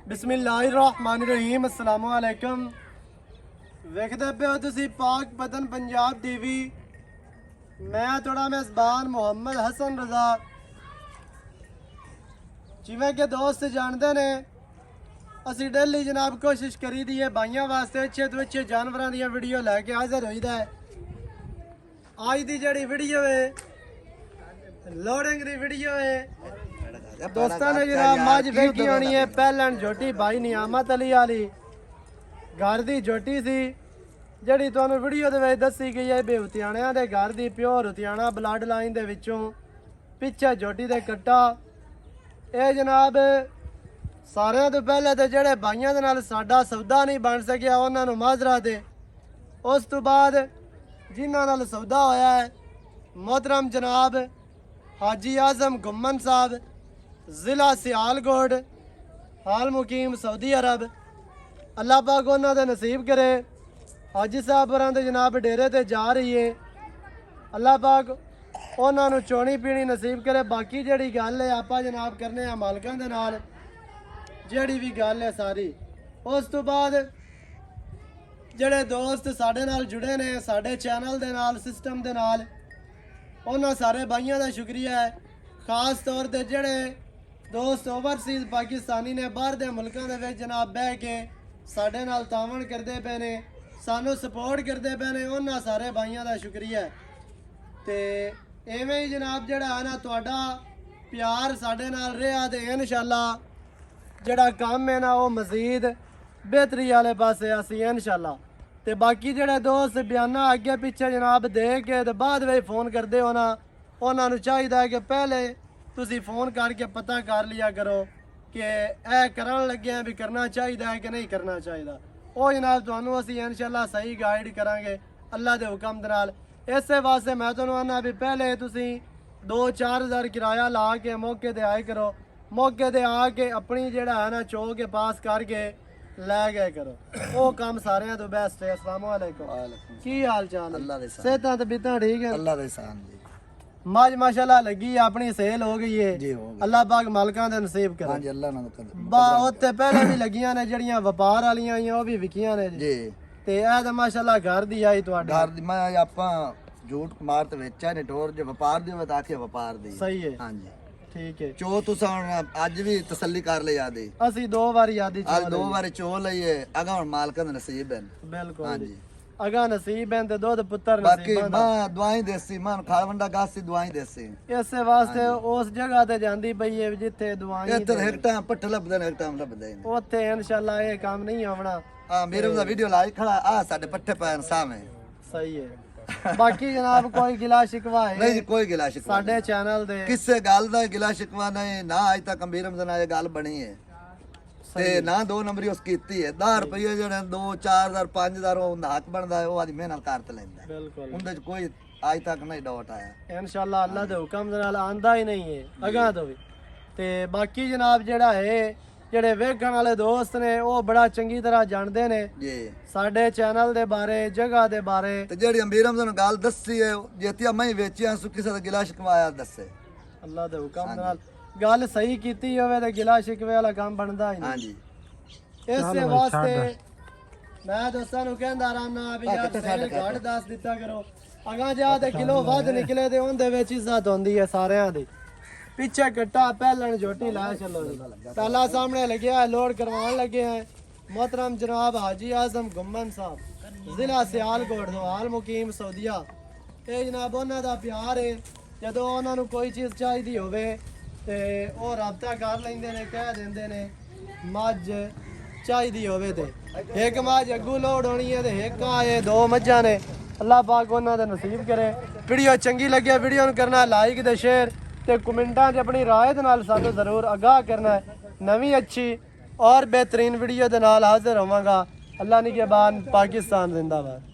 बिस्मिल्लाहिर्रहमानिर्रहीम अस्सलाम वालेकुम। वेखदे पे हो तुसी पाक पतन पंजाब टीवी। मैं थोड़ा मेज़बान मोहम्मद हसन रजा। जिवें के दोस्त जानते ने असी डेली जनाब कोशिश करी दी है भाइयों वास्ते अच्छे तो अच्छे जानवरों दी वीडियो लैके हाजिर होईदा है। आज दी जड़ी वीडियो है लोडिंग दी वीडियो है। दोस्तों ने जनाब मज वेखी होनी है पहलन झोटी भाई नियामत अली वाली घर दी झोटी सी जड़ी तुहानू वीडियो दे विच दसी गई है बेहुतियाणियां दे घर दी प्योर हुतियाणा ब्लड लाइन दे विचों पिछे झोटी दे कट्टा। ये जनाब सारिਆਂ ਤੋਂ ਪਹਿਲੇ ਤੇ ਜਿਹੜੇ ਭਾਈਆਂ ਦੇ ਨਾਲ ਸਾਡਾ ਸੌਦਾ ਨਹੀਂ ਬਣ ਸਕਿਆ ਉਹਨਾਂ ਨੂੰ ਮਾਜ਼ਰਾ ਦੇ। ਉਸ ਤੋਂ ਬਾਅਦ ਜਿਨ੍ਹਾਂ ਨਾਲ ਸੌਦਾ ਹੋਇਆ ਹੈ मोहतरम जनाब हाजी आजम गुम्मन साहब ज़िला सियालकोट हाल मुकीम सऊदी अरब। अल्लाह पाक उन्होंने दे नसीब करे। हाजी साहब होरां दे जनाब डेरे ते जा रही है। अल्लाह पाक उन्होंने चोनी पीनी नसीब करे। बाकी जिहड़ी गल है आपां जनाब करने आ मालकां दे नाल जिहड़ी भी गल है सारी। उस तो बाद जिहड़े दोस्त साडे नाल जुड़े ने साडे चैनल दे नाल सिस्टम दे नाल उन्होंने सारे भाइयों का शुक्रिया है। खास तौर पर जोड़े दोस्त ओवरसीज़ पाकिस्तानी ने बाहर के मुल्कों के जनाब बह के साढ़े नाल तावन करते पे ने सानू सपोर्ट करते पे ने उन्होंने सारे भाइयों का शुक्रिया है। तो इवें ही जनाब जोड़ा है ना तुहाडा प्यार साढ़े नाल रहा तो इंशाअल्लाह जोड़ा काम है ना वो मजीद बेहतरी वाले पासे असी इंशाअल्लाह। ते बाकी जेडे दोस्त बयाना अगे पिछे जनाब दे के ते बाद में फोन करते हो ना उन्होंने चाहिए कि पहले तुसी फोन करके पता कर लिया करो कि ए करन लगे भी करना चाहिए है कि नहीं करना चाहिए। वो जनाब तुहानू असी इंशाअल्लाह सही गाइड करांगे अल्लाह के हुक्म दे नाल। इस वास्ते मैं तुहानू आना भी पहले तुसी 2-4 हज़ार किराया ला के मौके ते आए करो। मौके ते आके अपनी जेड़ा है ना चो के पास करके लै गए करो। वो काम सारे तो बेस्ट है। अस्सलाम वालेकुम। की हाल चाल? सेहतां तबीयतां ठीक है? अल्लाह दे एहसान जी। मज माशाल्लाह लगी अपनी सेल हो गई है जी हो गई। अल्लाह पाक मालकां दे नसीब करे। हां जी अल्लाह नाल कर। बा उत्ते पहले भी लगियां ने जड़ियां व्यापार वालियां आईयां वो भी विकियां ने जी। ते ए ते माशाल्लाह घर दी आई तुहाडे घर दी मैं आपां झूठ मार ते वेचा ने टोर जो व्यापार दी बता के व्यापार दी सही है। हां जी ठीक है। चो तुसा अज भी तसल्ली कर ले यादी ਅਸੀਂ 2 ਵਾਰ यादी आज 2 बार चो लईए अगा हुन मालकां दे नसीब है। बिल्कुल हां जी अगा नसीब है ते दुध पुत्र बाकी नसीब मां दवाई देसी मां खावंडा गासी दवाई देसी इस वास्ते उस जगह ते जांदी पई है जिथे दवाई इधर एक टाइम पट्ठ लबदे ने एक टाइम लबदे ने ਉੱਥੇ इंशाल्लाह ये काम नहीं आना। हां मेरे दा वीडियो लाइक खड़ा आ साडे पट्ठे पैन सामे सही है। बाकी जनाब कोई गिला शिकवा है नहीं कोई गिला शिकवा साडे चैनल दे किसे गल दा गिला शिकवा नहीं ना अज तक अमीर रमजान ये गल बनी है ते ना 2 नंबरी उस कीती है 10 रुपये जेड़े 2-4,000 5,000 वो हक बनदा है वो आदि मेहनत करते लेंदा बिल्कुल उनदे कोई अज तक नहीं डाउट आया इंशाल्लाह अल्लाह दे हुक्म दे नाल आंदा ही नहीं है अगा तो भी। ते बाकी जनाब जेड़ा है जेड़े वेखण वाले दोस्त ने वो बड़ा चंगी तरह जानते ने जी साडे चैनल दे बारे जगह दे बारे। ते जेड़ी अमीर रमजान गल दसी है जेतिया मैं वेचिया सु किसे दा गिला शिकवाया दसे अल्लाह दे हुक्म दे नाल गल सही कीती होवे ते गिला शिकवे वाला काम बनदा ही हां नहीं। जी इस वास्ते मैं दोस्तां नू कहंदा रहना भी यार सेल घट दस दिता करो अगा जा ते किलो वध निकले ते उहदे विच इज्जत होंदी है सारियां दी। पीछे कट्टा पहलन झोटी ला चलो जी ताला सामने लगे है लोड करवान लगे हैं मोहतरम जनाब हाजी आजम गुम्मन साहब जिला सियालकोट तो हाल मुकीम सऊदीया। ये जनाब उन्हों का प्यार है जो उन्होंने कोई चीज़ चाहिए होवे ते वो राबता कर लेंदे ने कह देंदे ने मझ चाहिए होवे ते एक मझ अगू लोड होनी है ते एक आए 2 मझां ने। अल्लाह पाक उन्होंने नसीब करे। वीडियो चंगी लगे वीडियो करना लाइक ते शेयर ते कमेंटां च अपनी राय दे नाल सानू जरूर आगाह करना है। नवी अच्छी और बेहतरीन वीडियो दे नाल हाजिर होवांगा। अल्लाह निगहबान पाकिस्तान जिंदाबाद।